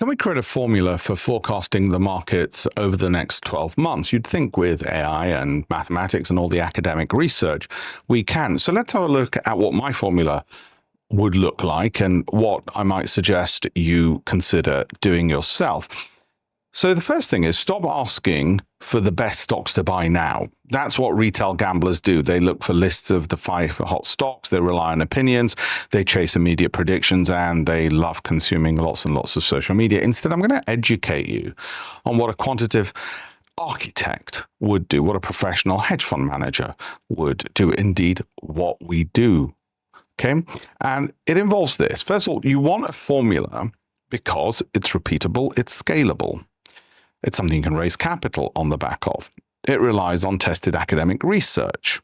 Can we create a formula for forecasting the markets over the next 12 months? You'd think with AI and mathematics and all the academic research, we can. So let's have a look at what my formula would look like and what I might suggest you consider doing yourself. So the first thing is stop asking for the best stocks to buy now. That's what retail gamblers do. They look for lists of the 5 hot stocks. They rely on opinions. They chase immediate predictions, and they love consuming lots and lots of social media. Instead, I'm going to educate you on what a quantitative architect would do, what a professional hedge fund manager would do, indeed what we do. Okay, and it involves this. First of all, you want a formula because it's repeatable, it's scalable. It's something you can raise capital on the back of. It relies on tested academic research.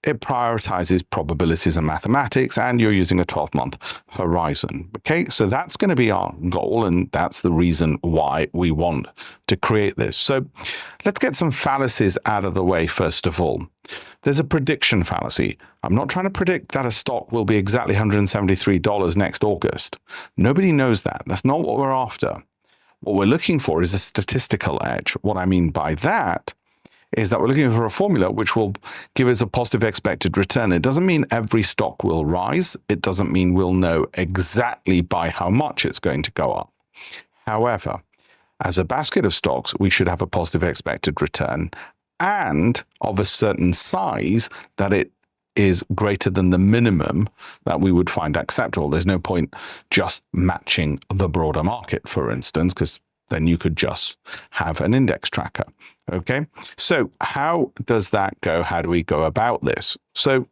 It prioritizes probabilities and mathematics, and you're using a 12-month horizon. Okay, so that's going to be our goal, and that's the reason why we want to create this. So let's get some fallacies out of the way first of all. There's a prediction fallacy. I'm not trying to predict that a stock will be exactly $173 next August. Nobody knows that. That's not what we're after. What we're looking for is a statistical edge. What I mean by that is that we're looking for a formula which will give us a positive expected return. It doesn't mean every stock will rise. It doesn't mean we'll know exactly by how much it's going to go up. However, as a basket of stocks, we should have a positive expected return and of a certain size that it is greater than the minimum that we would find acceptable. There's no point just matching the broader market, for instance, because then you could just have an index tracker. Okay, so how does that go? How do we go about this? So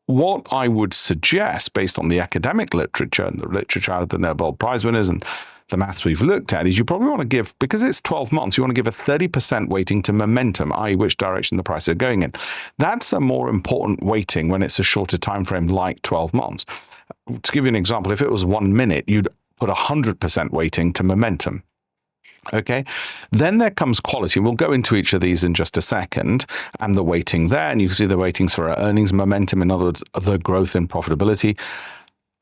what I would suggest, based on the academic literature and the literature of the Nobel Prize winners and the maths we've looked at, is you probably want to give, because it's 12 months, you want to give a 30% weighting to momentum, i.e. which direction the price is going in. That's a more important weighting when it's a shorter time frame like 12 months. To give you an example, if it was 1 minute, you'd put 100% weighting to momentum. Okay, then there comes quality. We'll go into each of these in just a second, and the weighting there, and you can see the weightings for our earnings momentum, in other words, the growth in profitability.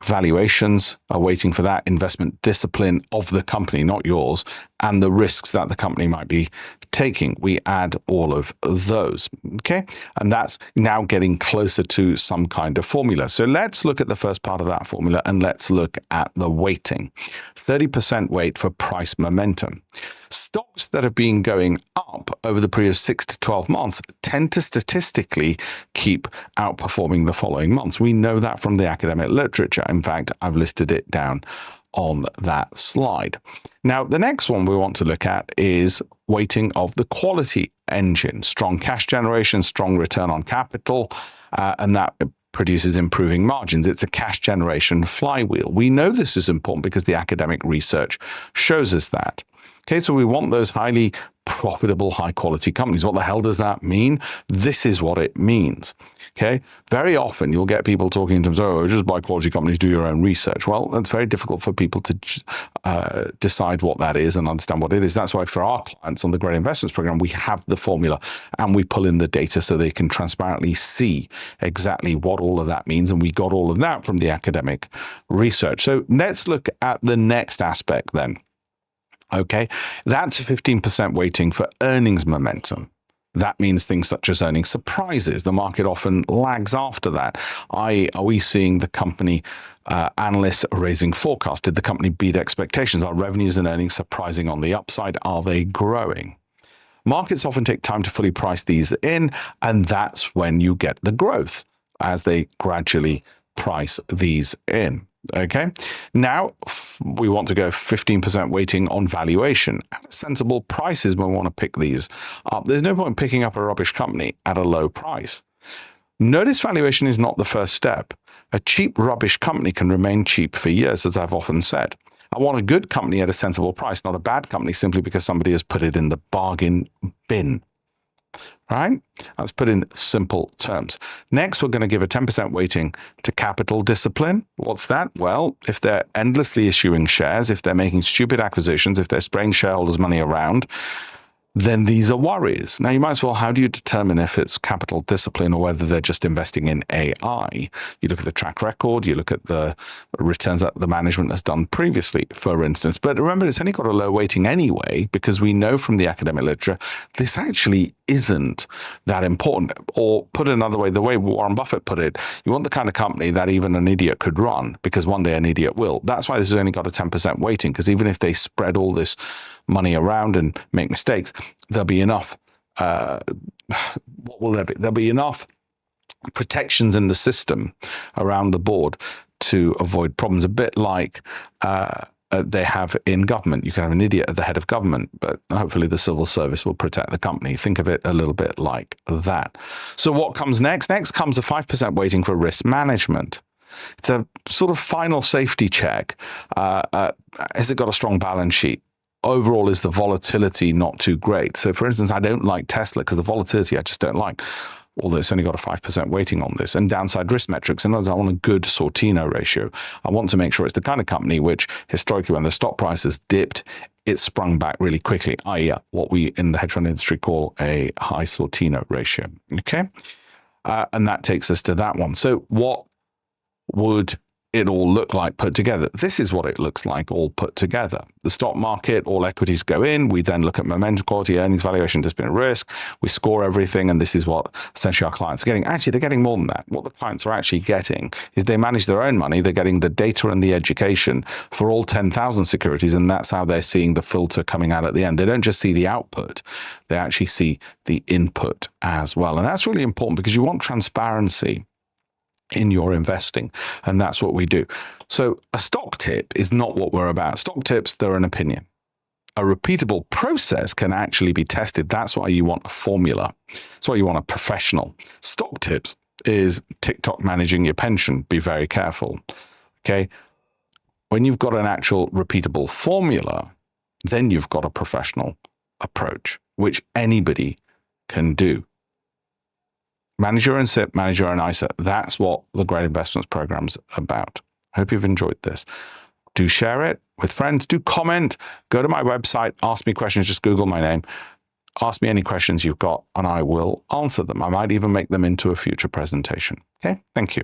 Valuations are waiting for that, investment discipline of the company, not yours, and the risks that the company might be taking. We add all of those, okay? And that's now getting closer to some kind of formula. So let's look at the first part of that formula, and let's look at the weighting. 30% weight for price momentum. Stocks that have been going up over the previous 6 to 12 months tend to statistically keep outperforming the following months. We know that from the academic literature. In fact, I've listed it down on that slide. Now, the next one we want to look at is weighting of the quality engine. Strong cash generation, strong return on capital, and that produces improving margins. It's a cash generation flywheel. We know this is important because the academic research shows us that. Okay, so we want those highly profitable, high quality companies. What the hell does that mean? This is what it means. Okay, very often you'll get people talking in terms of, oh, just buy quality companies, do your own research. Well, that's very difficult for people to decide what that is and understand what it is. That's why for our clients on the Great Investments Program, we have the formula and we pull in the data so they can transparently see exactly what all of that means. And we got all of that from the academic research. So let's look at the next aspect then. Okay, that's 15% weighting for earnings momentum. That means things such as earnings surprises. The market often lags after that. Are we seeing the company analysts raising forecasts? Did the company beat expectations? Are revenues and earnings surprising on the upside? Are they growing? Markets often take time to fully price these in, and that's when you get the growth as they gradually price these in. Okay, now we want to go 15% weighting on valuation at sensible prices when we want to pick these up. There's no point picking up a rubbish company at a low price. Notice valuation is not the first step. A cheap rubbish company can remain cheap for years, as I've often said. I want a good company at a sensible price, not a bad company simply because somebody has put it in the bargain bin. Right? Let's put in simple terms. Next, we're going to give a 10% weighting to capital discipline. What's that? Well, if they're endlessly issuing shares, if they're making stupid acquisitions, if they're spraying shareholders' money around, then these are worries. Now, you might as well, how do you determine if it's capital discipline or whether they're just investing in AI? You look at the track record, you look at the returns that the management has done previously, for instance. But remember, it's only got a low weighting anyway, because we know from the academic literature, this actually isn't that important. Or put it another way, the way Warren Buffett put it, you want the kind of company that even an idiot could run, because one day an idiot will. That's why this has only got a 10% weighting, because even if they spread all this money around and make mistakes, there'll be enough. What will there be? There'll be enough protections in the system around the board to avoid problems. A bit like they have in government. You can have an idiot at the head of government, but hopefully the civil service will protect the company. Think of it a little bit like that. So what comes next? Next comes a 5% weighting for risk management. It's a sort of final safety check. Has it got a strong balance sheet? Overall, is the volatility not too great? So for instance, I don't like Tesla because the volatility I just don't like, although it's only got a 5% weighting on this. And downside risk metrics, in other words, I want a good Sortino ratio. I want to make sure it's the kind of company which historically when the stock price has dipped, it sprung back really quickly, i.e. what we in the hedge fund industry call a high Sortino ratio, okay? And that takes us to that one. So what would it all look like put together? This is what it looks like all put together. The stock market, all equities go in. We then look at momentum, quality, earnings, valuation, discipline, risk. We score everything, and this is what essentially our clients are getting. Actually, they're getting more than that. What the clients are actually getting is they manage their own money. They're getting the data and the education for all 10,000 securities, and that's how they're seeing the filter coming out at the end. They don't just see the output, they actually see the input as well. And that's really important because you want transparency in your investing, and that's what we do. So a stock tip is not what we're about. Stock tips, they're an opinion. A repeatable process can actually be tested. That's why you want a formula. That's why you want a professional. Stock tips is TikTok managing your pension. Be very careful. Okay. When you've got an actual repeatable formula, then you've got a professional approach, which anybody can do. Manage your own SIP, manage your own ISA. That's what the Great Investments Program's about. Hope you've enjoyed this. Do share it with friends. Do comment. Go to my website. Ask me questions. Just Google my name. Ask me any questions you've got, and I will answer them. I might even make them into a future presentation. Okay? Thank you.